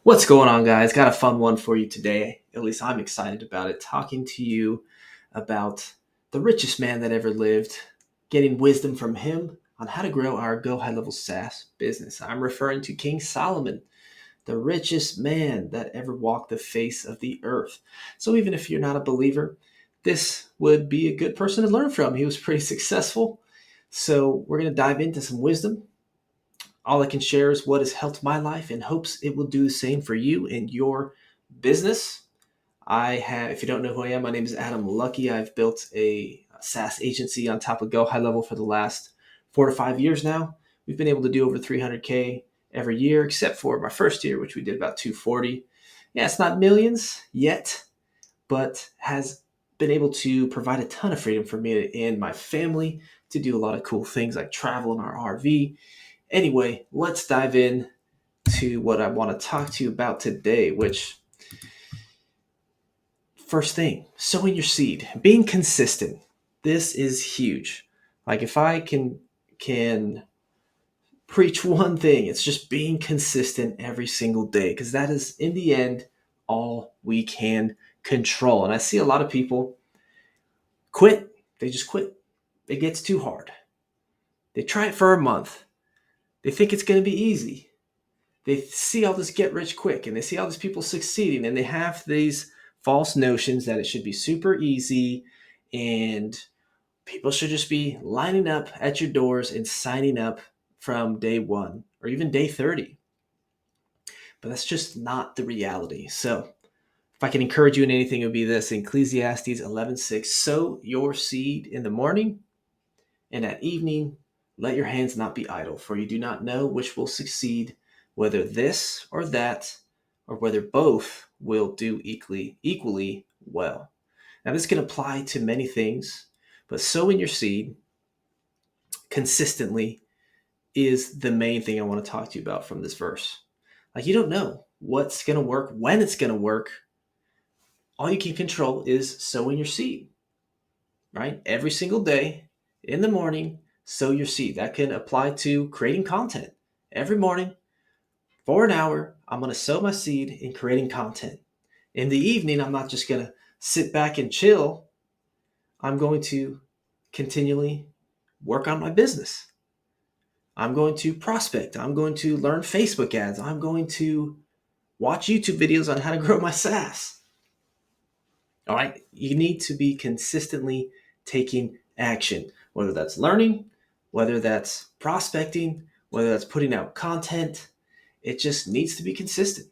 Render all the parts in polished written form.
What's going on, guys? Got a fun one for you today. At least I'm excited about it. Talking to you about the richest man that ever lived, getting wisdom from him on how to grow our Go High Level SaaS business. I'm referring to King Solomon, the richest man that ever walked the face of the earth. So even if you're not a believer, this would be a good person to learn from. He was pretty successful. So we're going to dive into some wisdom. All I can share is what has helped my life and hopes it will do the same for you and your business. If you don't know who I am, my name is Adam Lucky. I've built a SaaS agency on top of Go High Level for the last 4 to 5 years now. We've been able to do over 300K every year, except for my first year, which we did about 240. Yeah, it's not millions yet, but has been able to provide a ton of freedom for me and my family to do a lot of cool things like travel in our RV. Anyway, let's dive in to what I want to talk to you about today, which first thing, sowing your seed, being consistent. This is huge. Like if I can preach one thing, it's just being consistent every single day because that is in the end all we can control. And I see a lot of people quit. They just quit. It gets too hard. They try it for a month. They think it's going to be easy. They see all this get rich quick and they see all these people succeeding and they have these false notions that it should be super easy and people should just be lining up at your doors and signing up from day one or even day 30. But that's just not the reality. So if I can encourage you in anything, it would be this: Ecclesiastes 11:6, sow your seed in the morning, and at evening let your hands not be idle, for you do not know which will succeed, whether this or that, or whether both will do equally well. Now, this can apply to many things, but sowing your seed consistently is the main thing I want to talk to you about from this verse. Like, you don't know what's going to work, when it's going to work. All you can control is sowing your seed, right? Every single day in the morning, sow your seed. That can apply to creating content. Every morning, for an hour, I'm going to sow my seed in creating content. In the evening, I'm not just going to sit back and chill. I'm going to continually work on my business. I'm going to prospect. I'm going to learn Facebook ads. I'm going to watch YouTube videos on how to grow my SaaS. All right. You need to be consistently taking action, whether that's learning, whether that's prospecting, whether that's putting out content. It just needs to be consistent.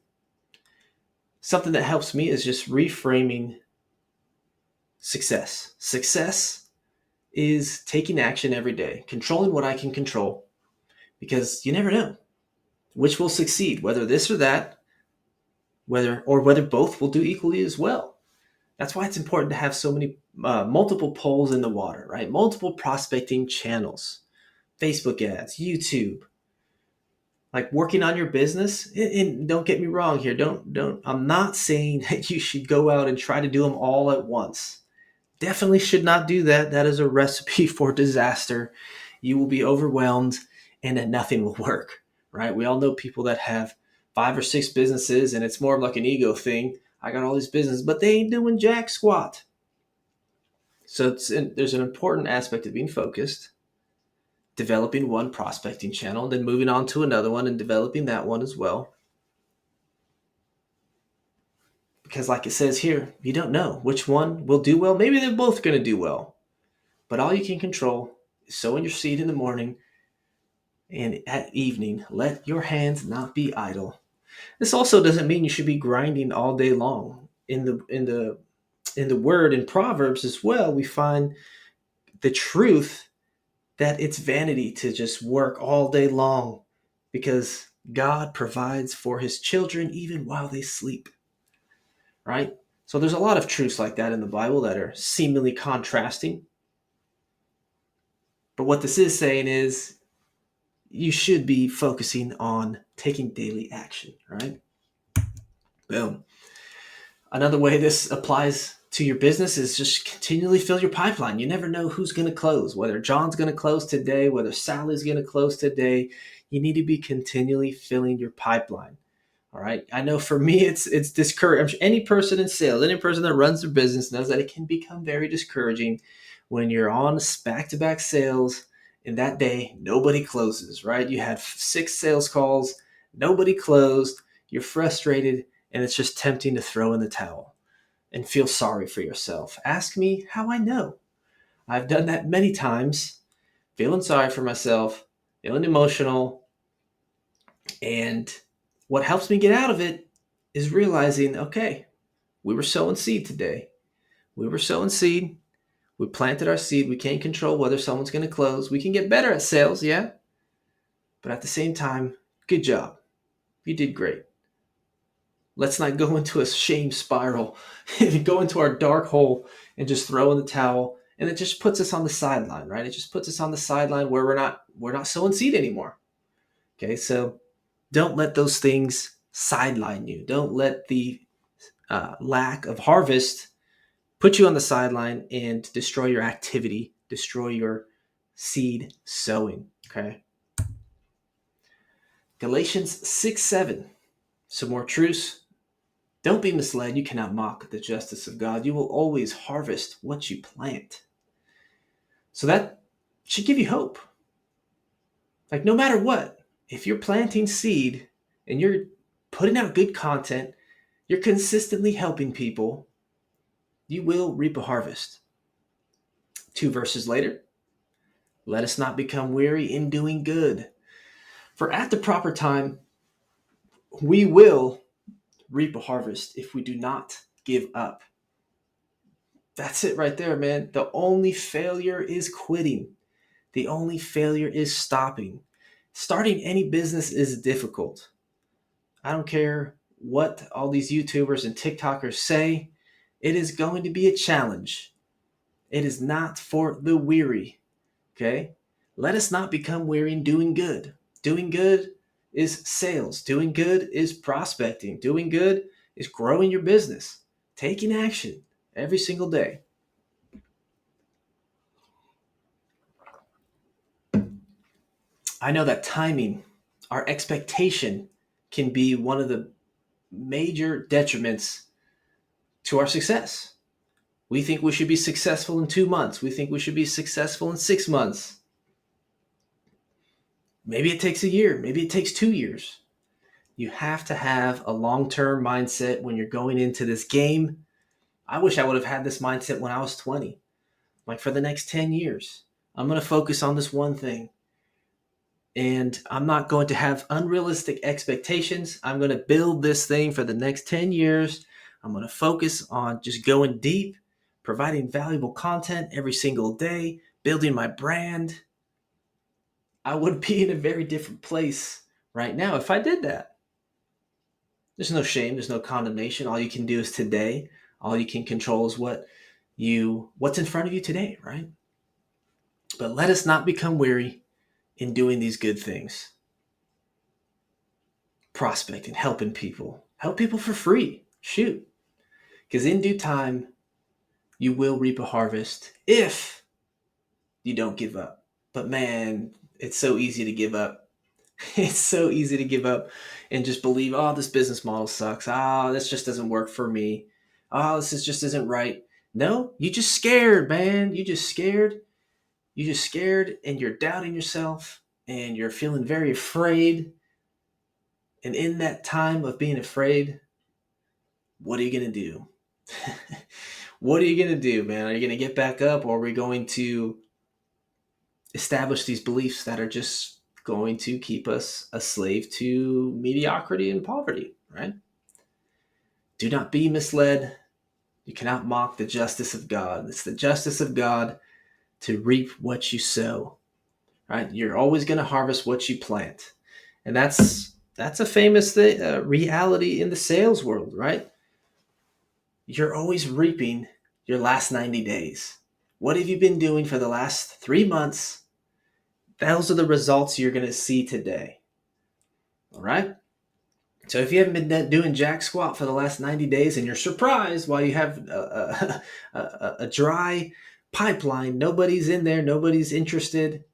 Something that helps me is just reframing success. Success is taking action every day, controlling what I can control, because you never know which will succeed, whether this or that, whether both will do equally as well. That's why it's important to have so many multiple poles in the water, right? Multiple prospecting channels, Facebook ads, YouTube, like working on your business. And don't get me wrong here. Don't. I'm not saying that you should go out and try to do them all at once. Definitely should not do that. That is a recipe for disaster. You will be overwhelmed and then nothing will work, right? We all know people that have 5 or 6 businesses and it's more of like an ego thing. I got all these businesses, but they ain't doing jack squat. So there's an important aspect of being focused, developing one prospecting channel, and then moving on to another one and developing that one as well. Because like it says here, you don't know which one will do well. Maybe they're both going to do well. But all you can control is sowing your seed in the morning and at evening. Let your hands not be idle. This also doesn't mean you should be grinding all day long. In the word in Proverbs as well, we find the truth that it's vanity to just work all day long because God provides for his children even while they sleep. Right? So there's a lot of truths like that in the Bible that are seemingly contrasting. But what this is saying is you should be focusing on taking daily action, right? Boom. Another way this applies to your business is just continually fill your pipeline. You never know who's going to close, whether John's going to close today, whether Sally's going to close today. You need to be continually filling your pipeline. All right. I know for me, it's discouraging. I'm sure any person in sales, any person that runs their business knows that it can become very discouraging when you're on back-to-back sales and that day nobody closes. Right? You had 6 sales calls, nobody closed. You're frustrated, and it's just tempting to throw in the towel and feel sorry for yourself. Ask me how I know. I've done that many times, feeling sorry for myself, feeling emotional, and what helps me get out of it is realizing, okay, we were sowing seed today. We were sowing seed. We planted our seed. We can't control whether someone's going to close. We can get better at sales, yeah. But at the same time, good job. You did great. Let's not go into a shame spiral and go into our dark hole and just throw in the towel. And it just puts us on the sideline, right? It just puts us on the sideline where we're not sowing seed anymore. Okay, so don't let those things sideline you. Don't let the lack of harvest put you on the sideline and destroy your activity, destroy your seed sowing. Okay. Galatians 6:7. Some more truths. Don't be misled. You cannot mock the justice of God. You will always harvest what you plant. So that should give you hope. Like, no matter what, if you're planting seed and you're putting out good content, you're consistently helping people, you will reap a harvest. 2 verses later, let us not become weary in doing good. For at the proper time, we will reap a harvest if we do not give up. That's it right there, man. The only failure is quitting. The only failure is stopping. Starting any business is difficult. I don't care what all these YouTubers and TikTokers say, it is going to be a challenge. It is not for the weary. Okay? Let us not become weary in doing good. Doing good is sales. Doing good is prospecting. Doing good is growing your business. Taking action every single day. I know that timing, our expectation, can be one of the major detriments to our success. We think we should be successful in 2 months. We think we should be successful in 6 months. Maybe it takes a year. Maybe it takes 2 years. You have to have a long-term mindset when you're going into this game. I wish I would have had this mindset when I was 20. Like, for the next 10 years, I'm going to focus on this one thing. And I'm not going to have unrealistic expectations. I'm going to build this thing for the next 10 years. I'm going to focus on just going deep, providing valuable content every single day, building my brand. I would be in a very different place right now if I did that. There's no shame, there's no condemnation. All you can do is today. All you can control is what's in front of you today, right? But let us not become weary in doing these good things. Prospecting, helping people. Help people for free. Shoot. Because in due time, you will reap a harvest if you don't give up. But man, it's so easy to give up. It's so easy to give up and just believe, oh, this business model sucks. Oh, this just doesn't work for me. Oh, just isn't right. No, you just scared, man. You just scared. You just scared and you're doubting yourself and you're feeling very afraid. And in that time of being afraid, what are you going to do? What are you going to do, man? Are you going to get back up, or are we going to establish these beliefs that are just going to keep us a slave to mediocrity and poverty, right? Do not be misled. You cannot mock the justice of God. It's the justice of God to reap what you sow, right? You're always going to harvest what you plant. And that's a famous reality in the sales world, right? You're always reaping your last 90 days. What have you been doing for the last 3 months? Those are the results you're going to see today. All right? So if you haven't been doing jack squat for the last 90 days and you're surprised while you have a dry pipeline, nobody's in there, nobody's interested,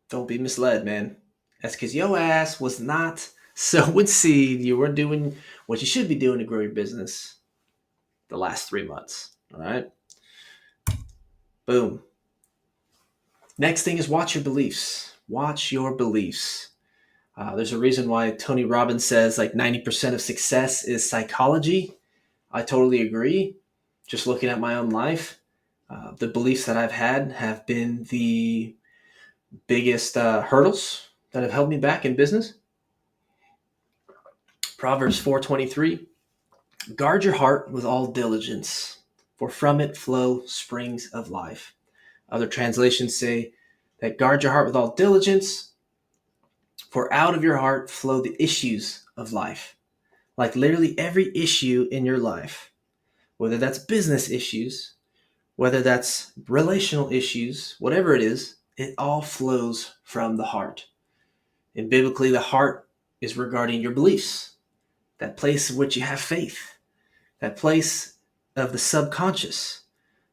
don't be misled, man. That's because your ass was not Sow seed. You weren't doing what you should be doing to grow your business the last 3 months. All right. Boom. Next thing is watch your beliefs. Watch your beliefs. There's a reason why Tony Robbins says like 90% of success is psychology. I totally agree. Just looking at my own life, the beliefs that I've had have been the biggest hurdles that have held me back in business. Proverbs 4:23, guard your heart with all diligence, for from it flow springs of life. Other translations say that guard your heart with all diligence, for out of your heart flow the issues of life. Like literally every issue in your life, whether that's business issues, whether that's relational issues, whatever it is, it all flows from the heart. And biblically, the heart is regarding your beliefs, that place in which you have faith, that place of the subconscious.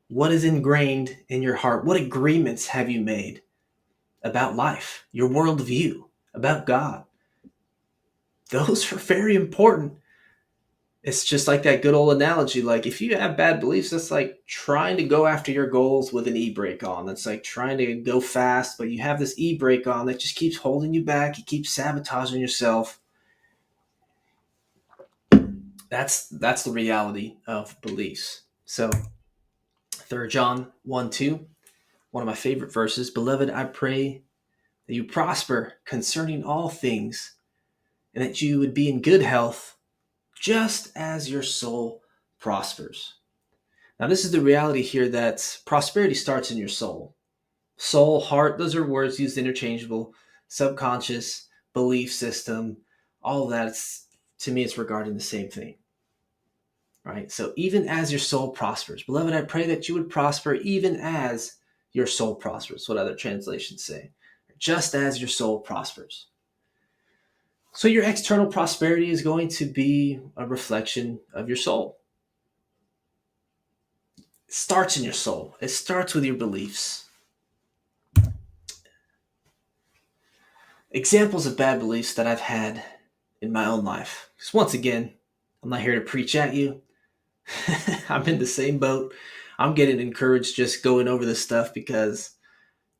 What is ingrained in your heart? What agreements have you made about life, your worldview, about God? Those are very important. It's just like that good old analogy. Like if you have bad beliefs, that's like trying to go after your goals with an e-brake on. That's like trying to go fast, but you have this e-brake on that just keeps holding you back. You keep sabotaging yourself. That's the reality of beliefs. So 3 John 1:2, one of my favorite verses. Beloved, I pray that you prosper concerning all things, and that you would be in good health, just as your soul prospers. Now, this is the reality here that prosperity starts in your soul. Soul, heart, those are words used interchangeable. Subconscious, belief system, all of that, to me, it's regarding the same thing. Right? So even as your soul prospers, beloved, I pray that you would prosper even as your soul prospers, what other translations say. Just as your soul prospers. So your external prosperity is going to be a reflection of your soul. It starts in your soul. It starts with your beliefs. Examples of bad beliefs that I've had in my own life. Because once again, I'm not here to preach at you. I'm in the same boat. I'm getting encouraged just going over this stuff because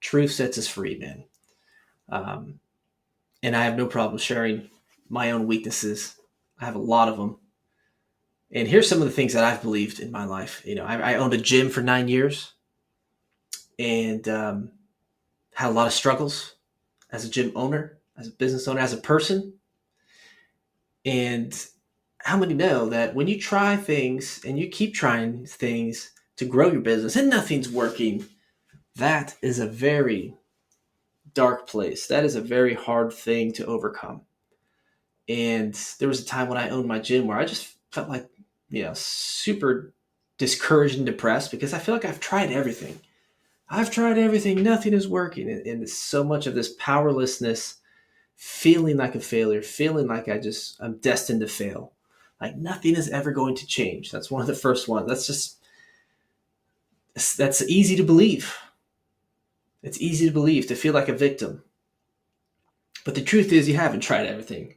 truth sets us free, man. And I have no problem sharing my own weaknesses. I have a lot of them. And here's some of the things that I've believed in my life. You know, I owned a gym for 9 years and had a lot of struggles as a gym owner, as a business owner, as a person. And how many know that when you try things and you keep trying things to grow your business and nothing's working, that is a very dark place. That is a very hard thing to overcome. And there was a time when I owned my gym where I just felt like, super discouraged and depressed because I feel like I've tried everything. I've tried everything. Nothing is working. And it's so much of this powerlessness, feeling like a failure, feeling like I'm destined to fail. Like nothing is ever going to change. That's one of the first ones. That's easy to believe. It's easy to believe, to feel like a victim. But the truth is you haven't tried everything.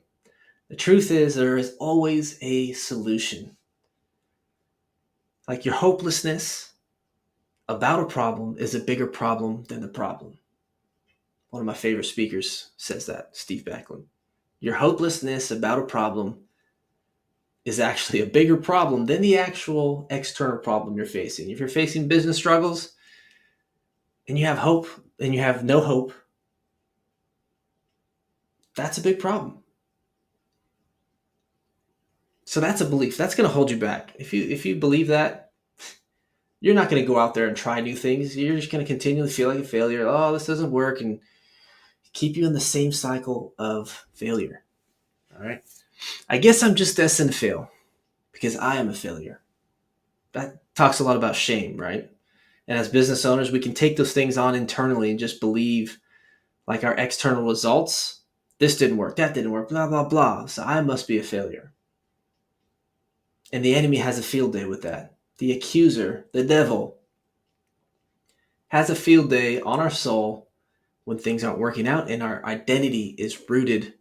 The truth is there is always a solution. Like your hopelessness about a problem is a bigger problem than the problem. One of my favorite speakers says that, Steve Backlund. Your hopelessness about a problem is actually a bigger problem than the actual external problem you're facing. If you're facing business struggles and you have hope and you have no hope, that's a big problem. So that's a belief. That's going to hold you back. If you believe that, you're not going to go out there and try new things. You're just going to continually feel like a failure. Oh, this doesn't work, and keep you in the same cycle of failure. All right. I guess I'm just destined to fail because I am a failure. That talks a lot about shame, right? And as business owners, we can take those things on internally and just believe like our external results. This didn't work. That didn't work. Blah, blah, blah. So I must be a failure. And the enemy has a field day with that. The accuser, the devil, has a field day on our soul when things aren't working out and our identity is rooted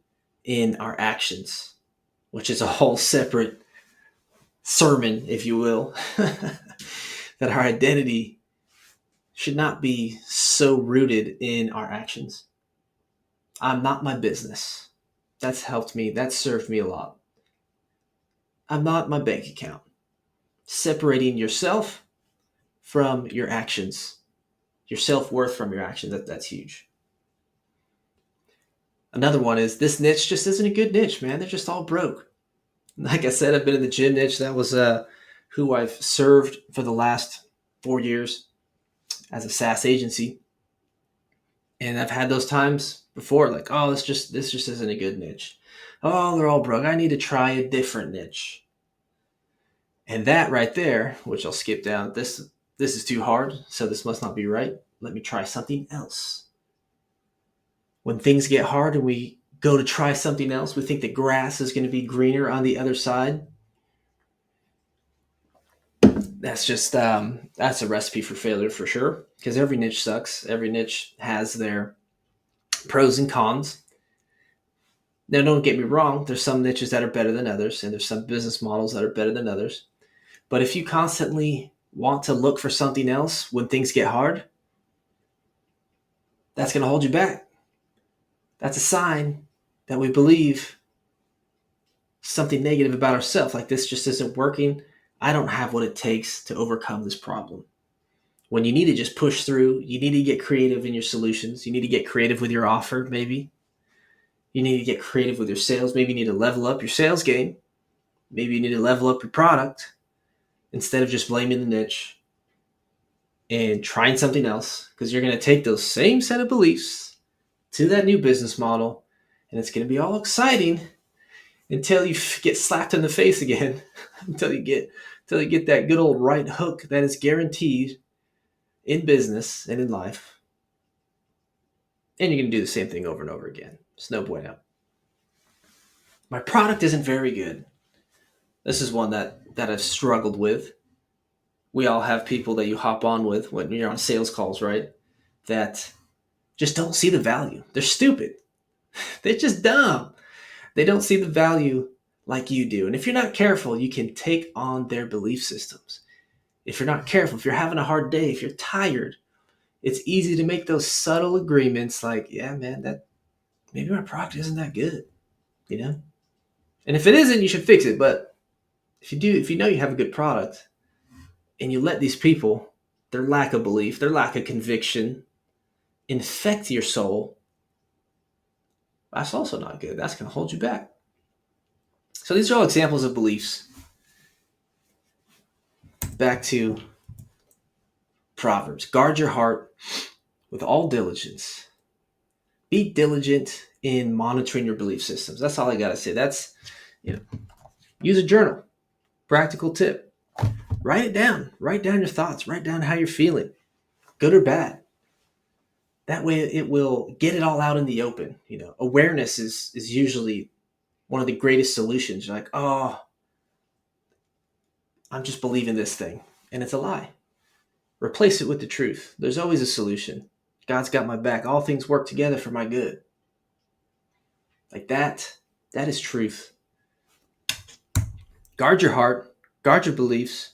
in our actions, which is a whole separate sermon, if you will, that our identity should not be so rooted in our actions. I'm not my business. That's helped me. That's served me a lot. I'm not my bank account. Separating yourself from your actions, your self-worth from your actions, that's huge. Another one is this niche just isn't a good niche, man. They're just all broke. Like I said, I've been in the gym niche. That was who I've served for the last 4 years as a SaaS agency. And I've had those times before, like, oh, this just isn't a good niche. Oh, they're all broke. I need to try a different niche. And that right there, which I'll skip down, this is too hard, so this must not be right. Let me try something else. When things get hard and we go to try something else, we think the grass is going to be greener on the other side. That's just that's a recipe for failure for sure, because every niche sucks. Every niche has their pros and cons. Now, don't get me wrong, there's some niches that are better than others, and there's some business models that are better than others. But if you constantly want to look for something else when things get hard, that's going to hold you back. That's a sign that we believe something negative about ourselves, like this just isn't working. I don't have what it takes to overcome this problem. When you need to just push through, you need to get creative in your solutions. You need to get creative with your offer, maybe. You need to get creative with your sales. Maybe you need to level up your sales game. Maybe you need to level up your product instead of just blaming the niche and trying something else, because you're going to take those same set of beliefs to that new business model, and it's going to be all exciting until you get slapped in the face again, until you get that good old right hook that is guaranteed in business and in life. And you're going to do the same thing over and over again. It's no bueno. My product isn't very good. This is one that I've struggled with. We all have people that you hop on with when you're on sales calls, right? That just don't see the value. They're stupid. They're just dumb. They don't see the value like you do. And if you're not careful, you can take on their belief systems. If you're not careful, if you're having a hard day, if you're tired, it's easy to make those subtle agreements like, yeah, man, that maybe my product isn't that good, you know? And if it isn't, you should fix it. But if you know you have a good product and you let these people, their lack of belief, their lack of conviction, infect your soul, that's also not good. That's going to hold you back. So these are all examples of beliefs. Back to Proverbs. Guard your heart with all diligence. Be diligent in monitoring your belief systems. That's all I got to say. That's, use a journal. Practical tip. Write it down. Write down your thoughts. Write down how you're feeling, good or bad. That way it will get it all out in the open. Awareness is usually one of the greatest solutions. You're like, oh, I'm just believing this thing. And it's a lie. Replace it with the truth. There's always a solution. God's got my back. All things work together for my good. Like that is truth. Guard your heart. Guard your beliefs.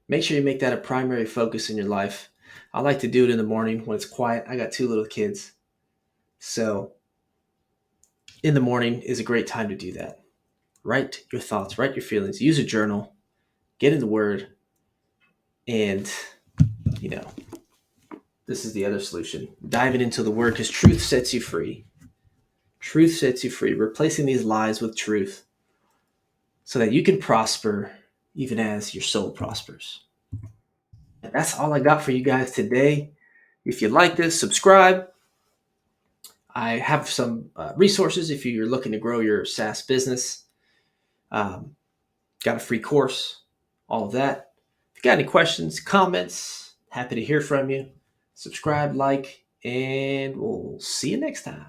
Make sure you make that a primary focus in your life. I like to do it in the morning when it's quiet. I got 2 little kids. So in the morning is a great time to do that. Write your thoughts, write your feelings, use a journal, get in the Word, and, this is the other solution. Diving into the Word, because truth sets you free. Truth sets you free, replacing these lies with truth so that you can prosper even as your soul prospers. And that's all I got for you guys today. If you like this, subscribe. I have some resources if you're looking to grow your SaaS business. Got a free course, all of that. If you got any questions, comments, happy to hear from you. Subscribe, like, and we'll see you next time.